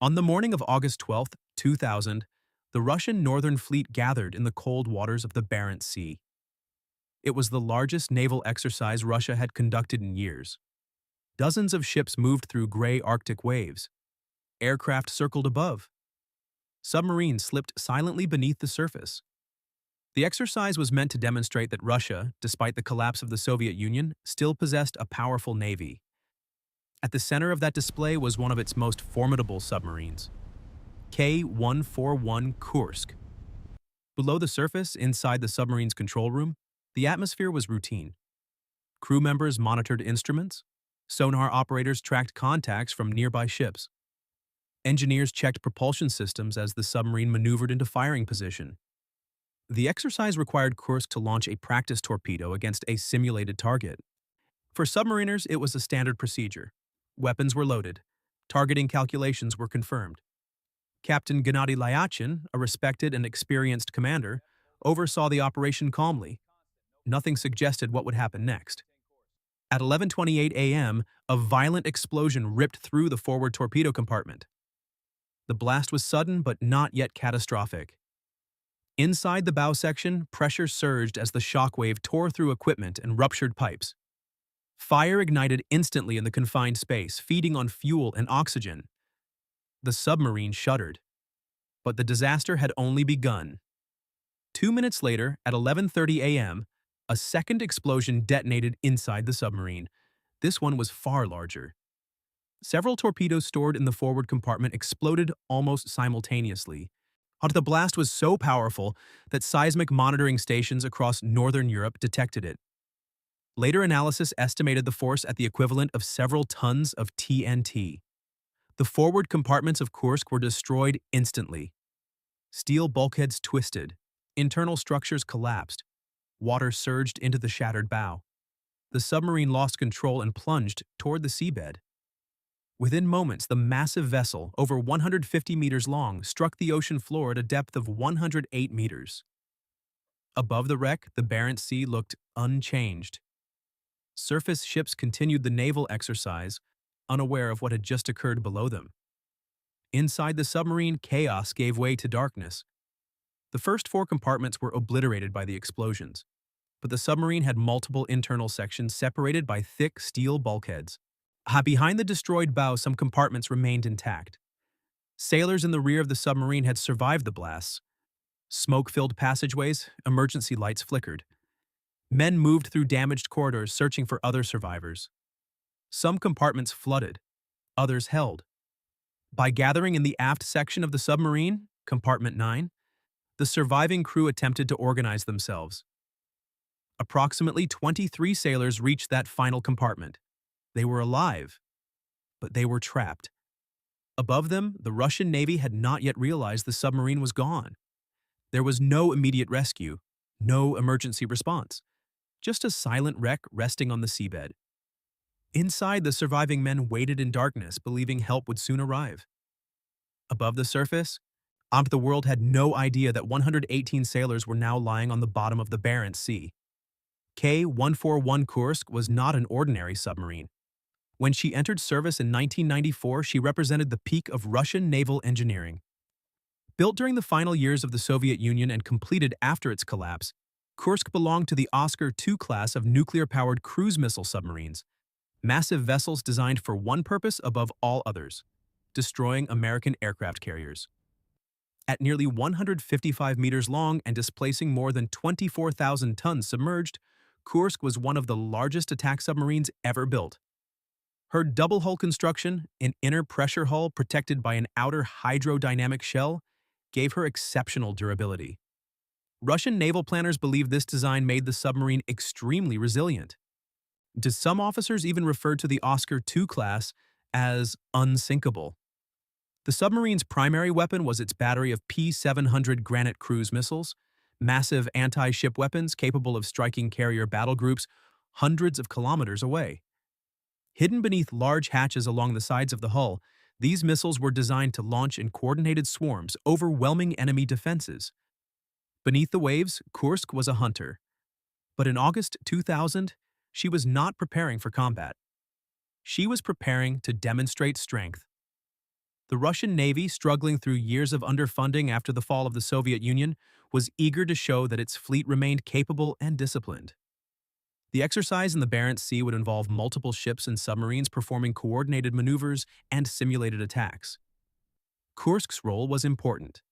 On the morning of August 12th, 2000, the Russian Northern Fleet gathered in the cold waters of the Barents Sea. It was the largest naval exercise Russia had conducted in years. Dozens of ships moved through gray Arctic waves. Aircraft circled above. Submarines slipped silently beneath the surface. The exercise was meant to demonstrate that Russia, despite the collapse of the Soviet Union, still possessed a powerful navy. At the center of that display was one of its most formidable submarines, K-141 Kursk. Below the surface, inside the submarine's control room, the atmosphere was routine. Crew members monitored instruments. Sonar operators tracked contacts from nearby ships. Engineers checked propulsion systems as the submarine maneuvered into firing position. The exercise required Kursk to launch a practice torpedo against a simulated target. For submariners, it was a standard procedure. Weapons were loaded. Targeting calculations were confirmed. Captain Gennady Lyachin, a respected and experienced commander, oversaw the operation calmly. Nothing suggested what would happen next. At 11:28 a.m., a violent explosion ripped through the forward torpedo compartment. The blast was sudden but not yet catastrophic. Inside the bow section, pressure surged as the shockwave tore through equipment and ruptured pipes. Fire ignited instantly in the confined space, feeding on fuel and oxygen. The submarine shuddered. But the disaster had only begun. 2 minutes later, at 11:30 a.m., a second explosion detonated inside the submarine. This one was far larger. Several torpedoes stored in the forward compartment exploded almost simultaneously. The blast was so powerful that seismic monitoring stations across northern Europe detected it. Later analysis estimated the force at the equivalent of several tons of TNT. The forward compartments of Kursk were destroyed instantly. Steel bulkheads twisted. Internal structures collapsed. Water surged into the shattered bow. The submarine lost control and plunged toward the seabed. Within moments, the massive vessel, over 150 meters long, struck the ocean floor at a depth of 108 meters. Above the wreck, the Barents Sea looked unchanged. Surface ships continued the naval exercise, unaware of what had just occurred below them. Inside the submarine, chaos gave way to darkness. The first four compartments were obliterated by the explosions, but the submarine had multiple internal sections separated by thick steel bulkheads. Behind the destroyed bow, some compartments remained intact. Sailors in the rear of the submarine had survived the blasts. Smoke-filled passageways, emergency lights flickered. Men moved through damaged corridors searching for other survivors. Some compartments flooded, others held. By gathering in the aft section of the submarine, compartment 9, the surviving crew attempted to organize themselves. Approximately 23 sailors reached that final compartment. They were alive, but they were trapped. Above them, the Russian Navy had not yet realized the submarine was gone. There was no immediate rescue, no emergency response, just a silent wreck resting on the seabed. Inside, the surviving men waited in darkness, believing help would soon arrive. Above the surface, the world had no idea that 118 sailors were now lying on the bottom of the Barents Sea. K-141 Kursk was not an ordinary submarine. When she entered service in 1994, she represented the peak of Russian naval engineering. Built during the final years of the Soviet Union and completed after its collapse, Kursk belonged to the Oscar II class of nuclear-powered cruise missile submarines, massive vessels designed for one purpose above all others: destroying American aircraft carriers. At nearly 155 meters long and displacing more than 24,000 tons submerged, Kursk was one of the largest attack submarines ever built. Her double-hull construction, an inner pressure hull protected by an outer hydrodynamic shell, gave her exceptional durability. Russian naval planners believed this design made the submarine extremely resilient. Some officers even referred to the Oscar II class as unsinkable. The submarine's primary weapon was its battery of P-700 Granite cruise missiles, massive anti-ship weapons capable of striking carrier battle groups hundreds of kilometers away. Hidden beneath large hatches along the sides of the hull, these missiles were designed to launch in coordinated swarms, overwhelming enemy defenses. Beneath the waves, Kursk was a hunter. But in August 2000, she was not preparing for combat. She was preparing to demonstrate strength. The Russian Navy, struggling through years of underfunding after the fall of the Soviet Union, was eager to show that its fleet remained capable and disciplined. The exercise in the Barents Sea would involve multiple ships and submarines performing coordinated maneuvers and simulated attacks. Kursk's role was important.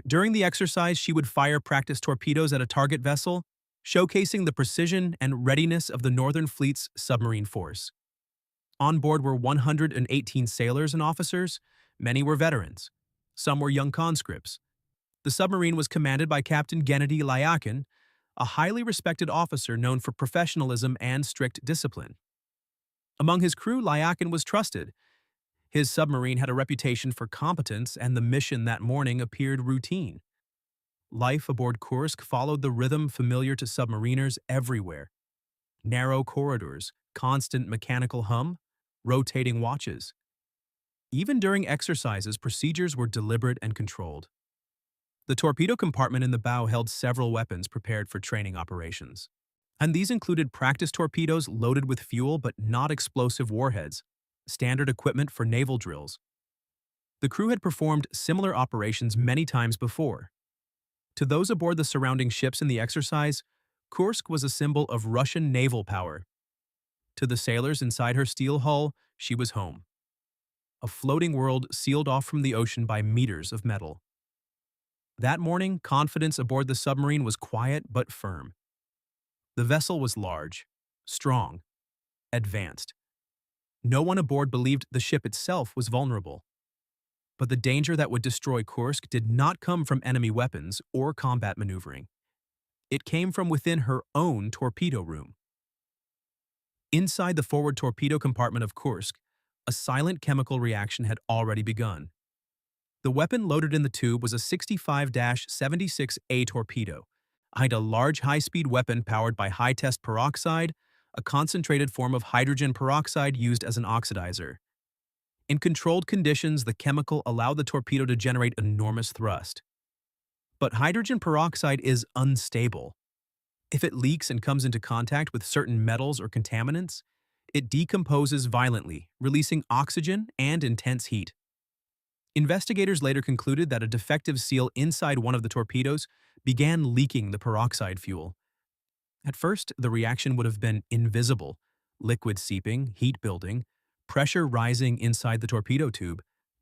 During the exercise, she would fire practice torpedoes at a target vessel, showcasing the precision and readiness of the Northern Fleet's submarine force. On board were 118 sailors and officers. Many were veterans. Some were young conscripts. The submarine was commanded by Captain Gennady Lyakin, a highly respected officer known for professionalism and strict discipline. Among his crew, Lyakin was trusted. His submarine had a reputation for competence, and the mission that morning appeared routine. Life aboard Kursk followed the rhythm familiar to submariners everywhere. Narrow corridors, constant mechanical hum, rotating watches. Even during exercises, procedures were deliberate and controlled. The torpedo compartment in the bow held several weapons prepared for training operations. And these included practice torpedoes loaded with fuel but not explosive warheads, standard equipment for naval drills. The crew had performed similar operations many times before. To those aboard the surrounding ships in the exercise, Kursk was a symbol of Russian naval power. To the sailors inside her steel hull, she was home. A floating world sealed off from the ocean by meters of metal. That morning, confidence aboard the submarine was quiet but firm. The vessel was large, strong, advanced. No one aboard believed the ship itself was vulnerable. But the danger that would destroy Kursk did not come from enemy weapons or combat maneuvering. It came from within her own torpedo room. Inside the forward torpedo compartment of Kursk, a silent chemical reaction had already begun. The weapon loaded in the tube was a 65-76A torpedo, a large high-speed weapon powered by high-test peroxide, a concentrated form of hydrogen peroxide used as an oxidizer. In controlled conditions, the chemical allowed the torpedo to generate enormous thrust. But hydrogen peroxide is unstable. If it leaks and comes into contact with certain metals or contaminants, it decomposes violently, releasing oxygen and intense heat. Investigators later concluded that a defective seal inside one of the torpedoes began leaking the peroxide fuel. At first, the reaction would have been invisible: liquid seeping, heat building, pressure rising inside the torpedo tube.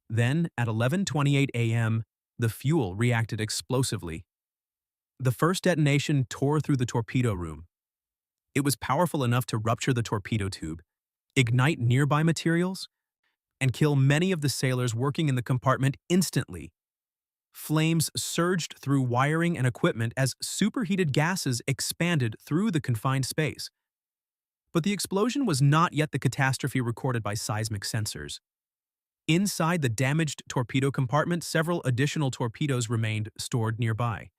Then, at 11:28 a.m., the fuel reacted explosively. The first detonation tore through the torpedo room. It was powerful enough to rupture the torpedo tube, ignite nearby materials, and kill many of the sailors working in the compartment instantly. Flames surged through wiring and equipment as superheated gases expanded through the confined space. But the explosion was not yet the catastrophe recorded by seismic sensors. Inside the damaged torpedo compartment, several additional torpedoes remained stored nearby.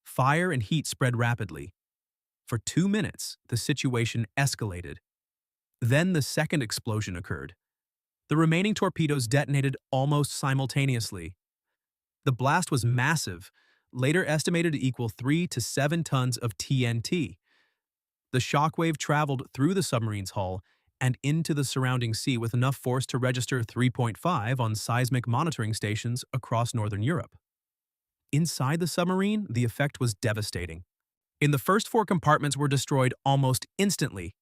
Fire and heat spread rapidly. For 2 minutes, the situation escalated. Then the second explosion occurred. The remaining torpedoes detonated almost simultaneously. The blast was massive, later estimated to equal 3 to 7 tons of TNT. The shockwave traveled through the submarine's hull and into the surrounding sea with enough force to register 3.5 on seismic monitoring stations across northern Europe. Inside the submarine, the effect was devastating. In the first 4 compartments were destroyed almost instantly.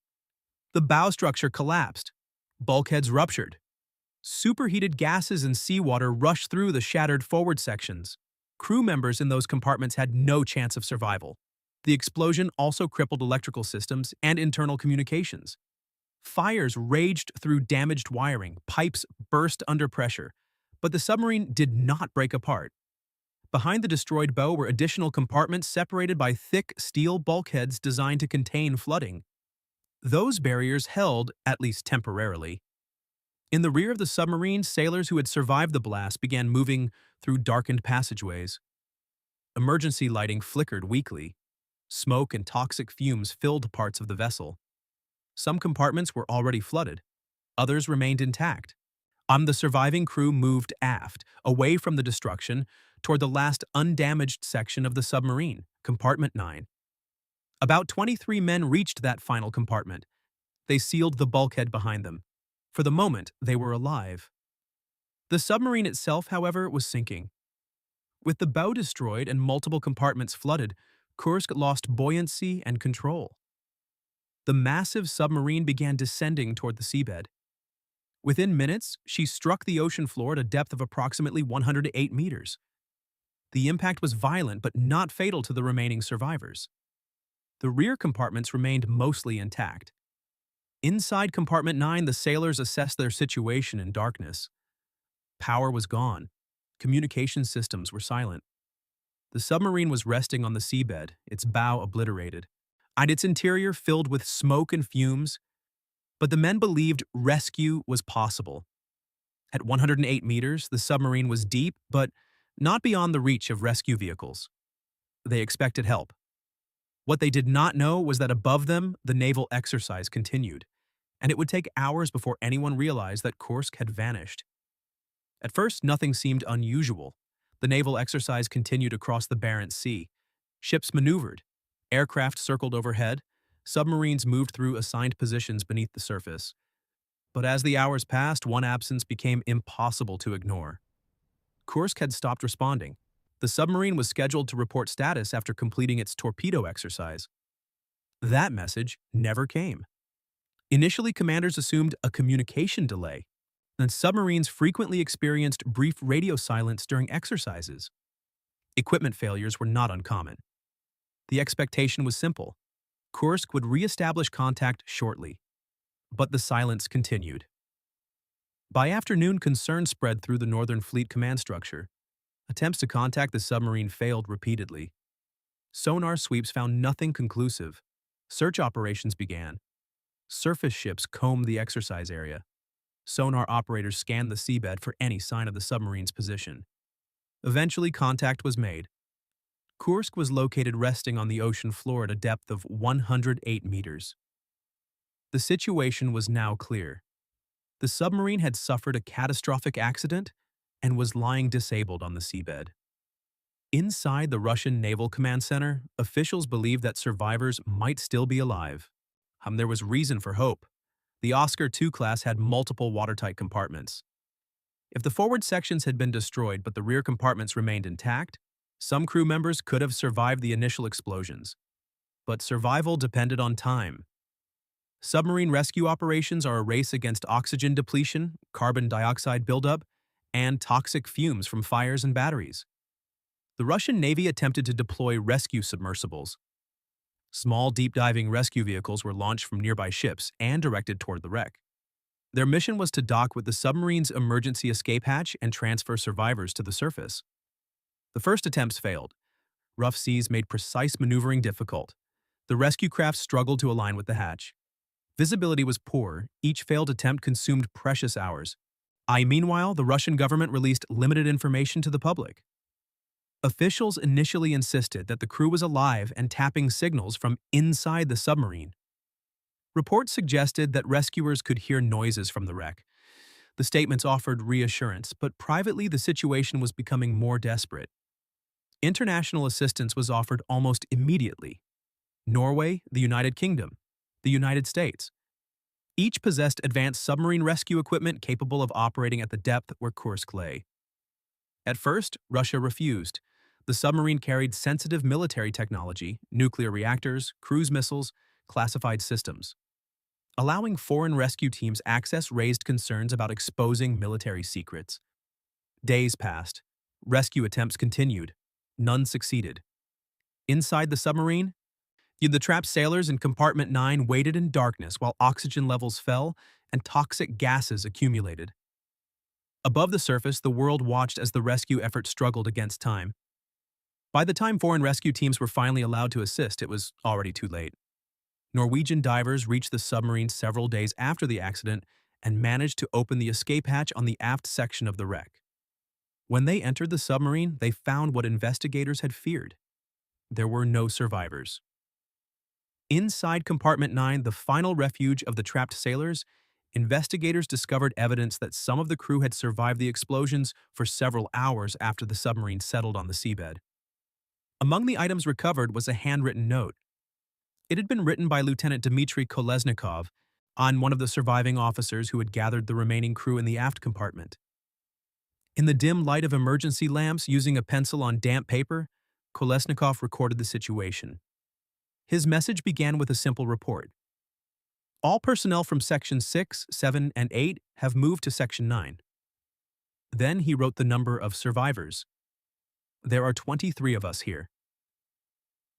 The bow structure collapsed. Bulkheads ruptured. Superheated gases and seawater rushed through the shattered forward sections. Crew members in those compartments had no chance of survival. The explosion also crippled electrical systems and internal communications. Fires raged through damaged wiring, pipes burst under pressure, but the submarine did not break apart. Behind the destroyed bow were additional compartments separated by thick steel bulkheads designed to contain flooding. Those barriers held, at least temporarily. In the rear of the submarine, sailors who had survived the blast began moving through darkened passageways. Emergency lighting flickered weakly. Smoke and toxic fumes filled parts of the vessel. Some compartments were already flooded. Others remained intact. The surviving crew moved aft, away from the destruction, toward the last undamaged section of the submarine, compartment 9. About 23 men reached that final compartment. They sealed the bulkhead behind them. For the moment, they were alive. The submarine itself, however, was sinking. With the bow destroyed and multiple compartments flooded, Kursk lost buoyancy and control. The massive submarine began descending toward the seabed. Within minutes, she struck the ocean floor at a depth of approximately 108 meters. The impact was violent but not fatal to the remaining survivors. The rear compartments remained mostly intact. Inside compartment 9, the sailors assessed their situation in darkness. Power was gone. Communication systems were silent. The submarine was resting on the seabed, its bow obliterated, and its interior filled with smoke and fumes. But the men believed rescue was possible. At 108 meters, the submarine was deep, but not beyond the reach of rescue vehicles. They expected help. What they did not know was that above them, the naval exercise continued, and it would take hours before anyone realized that Kursk had vanished. At first, nothing seemed unusual. The naval exercise continued across the Barents Sea. Ships maneuvered. Aircraft circled overhead. Submarines moved through assigned positions beneath the surface. But as the hours passed, one absence became impossible to ignore. Kursk had stopped responding. The submarine was scheduled to report status after completing its torpedo exercise. That message never came. Initially, commanders assumed a communication delay, and submarines frequently experienced brief radio silence during exercises. Equipment failures were not uncommon. The expectation was simple. Kursk would re-establish contact shortly. But the silence continued. By afternoon, concern spread through the Northern Fleet command structure. Attempts to contact the submarine failed repeatedly. Sonar sweeps found nothing conclusive. Search operations began. Surface ships combed the exercise area. Sonar operators scanned the seabed for any sign of the submarine's position. Eventually, contact was made. Kursk was located resting on the ocean floor at a depth of 108 meters. The situation was now clear. The submarine had suffered a catastrophic accident and was lying disabled on the seabed. Inside the Russian Naval Command Center, officials believed that survivors might still be alive. There was reason for hope. The Oscar II class had multiple watertight compartments. If the forward sections had been destroyed but the rear compartments remained intact, some crew members could have survived the initial explosions. But survival depended on time. Submarine rescue operations are a race against oxygen depletion, carbon dioxide buildup, and toxic fumes from fires and batteries. The Russian Navy attempted to deploy rescue submersibles. Small deep-diving rescue vehicles were launched from nearby ships and directed toward the wreck. Their mission was to dock with the submarine's emergency escape hatch and transfer survivors to the surface. The first attempts failed. Rough seas made precise maneuvering difficult. The rescue craft struggled to align with the hatch. Visibility was poor. Each failed attempt consumed precious hours. Meanwhile, the Russian government released limited information to the public. Officials initially insisted that the crew was alive and tapping signals from inside the submarine. Reports suggested that rescuers could hear noises from the wreck. The statements offered reassurance, but privately the situation was becoming more desperate. International assistance was offered almost immediately. Norway, the United Kingdom, the United States. Each possessed advanced submarine rescue equipment capable of operating at the depth where Kursk lay. At first, Russia refused. The submarine carried sensitive military technology, nuclear reactors, cruise missiles, classified systems. Allowing foreign rescue teams access raised concerns about exposing military secrets. Days passed. Rescue attempts continued. None succeeded. Inside the submarine, the trapped sailors in Compartment 9 waited in darkness while oxygen levels fell and toxic gases accumulated. Above the surface, the world watched as the rescue effort struggled against time. By the time foreign rescue teams were finally allowed to assist, it was already too late. Norwegian divers reached the submarine several days after the accident and managed to open the escape hatch on the aft section of the wreck. When they entered the submarine, they found what investigators had feared. There were no survivors. Inside Compartment 9, the final refuge of the trapped sailors, investigators discovered evidence that some of the crew had survived the explosions for several hours after the submarine settled on the seabed. Among the items recovered was a handwritten note. It had been written by Lieutenant Dmitry Kolesnikov on one of the surviving officers who had gathered the remaining crew in the aft compartment. In the dim light of emergency lamps using a pencil on damp paper, Kolesnikov recorded the situation. His message began with a simple report. All personnel from Section 6, 7, and 8 have moved to Section 9. Then he wrote the number of survivors. There are 23 of us here.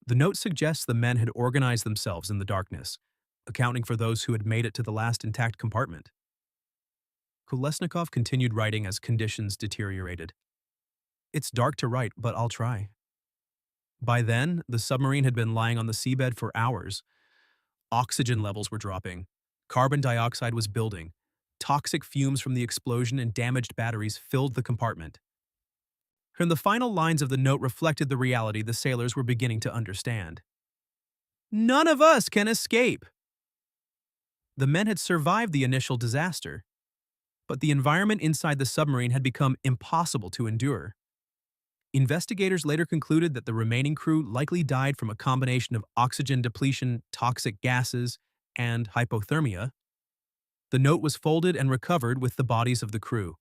The note suggests the men had organized themselves in the darkness, accounting for those who had made it to the last intact compartment. Kolesnikov continued writing as conditions deteriorated. It's dark to write, but I'll try. By then, the submarine had been lying on the seabed for hours. Oxygen levels were dropping. Carbon dioxide was building. Toxic fumes from the explosion and damaged batteries filled the compartment. And the final lines of the note reflected the reality the sailors were beginning to understand. None of us can escape! The men had survived the initial disaster, but the environment inside the submarine had become impossible to endure. Investigators later concluded that the remaining crew likely died from a combination of oxygen depletion, toxic gases, and hypothermia. The note was folded and recovered with the bodies of the crew.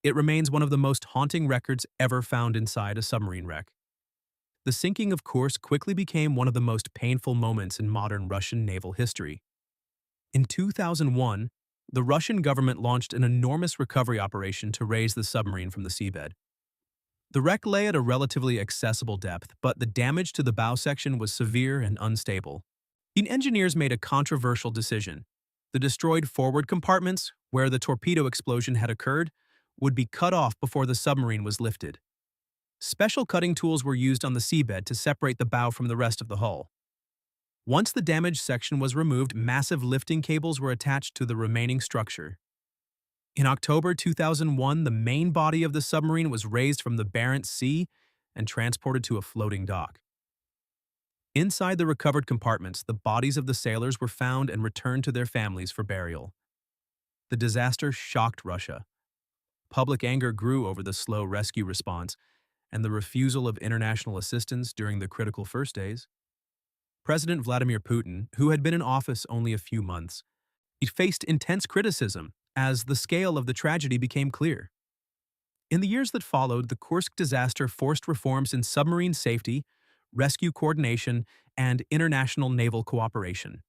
It remains one of the most haunting records ever found inside a submarine wreck. The sinking of Kursk quickly became one of the most painful moments in modern Russian naval history. In 2001, the Russian government launched an enormous recovery operation to raise the submarine from the seabed. The wreck lay at a relatively accessible depth, but the damage to the bow section was severe and unstable. The engineers made a controversial decision. The destroyed forward compartments, where the torpedo explosion had occurred, would be cut off before the submarine was lifted. Special cutting tools were used on the seabed to separate the bow from the rest of the hull. Once the damaged section was removed, massive lifting cables were attached to the remaining structure. In October 2001, the main body of the submarine was raised from the Barents Sea and transported to a floating dock. Inside the recovered compartments, the bodies of the sailors were found and returned to their families for burial. The disaster shocked Russia. Public anger grew over the slow rescue response and the refusal of international assistance during the critical first days. President Vladimir Putin, who had been in office only a few months, faced intense criticism as the scale of the tragedy became clear. In the years that followed, the Kursk disaster forced reforms in submarine safety, rescue coordination, and international naval cooperation.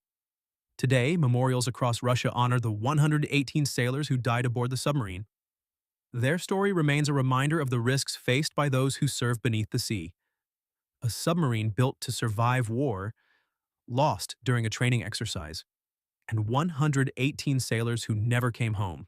Today, memorials across Russia honor the 118 sailors who died aboard the submarine. Their story remains a reminder of the risks faced by those who serve beneath the sea. A submarine built to survive war, lost during a training exercise, and 118 sailors who never came home.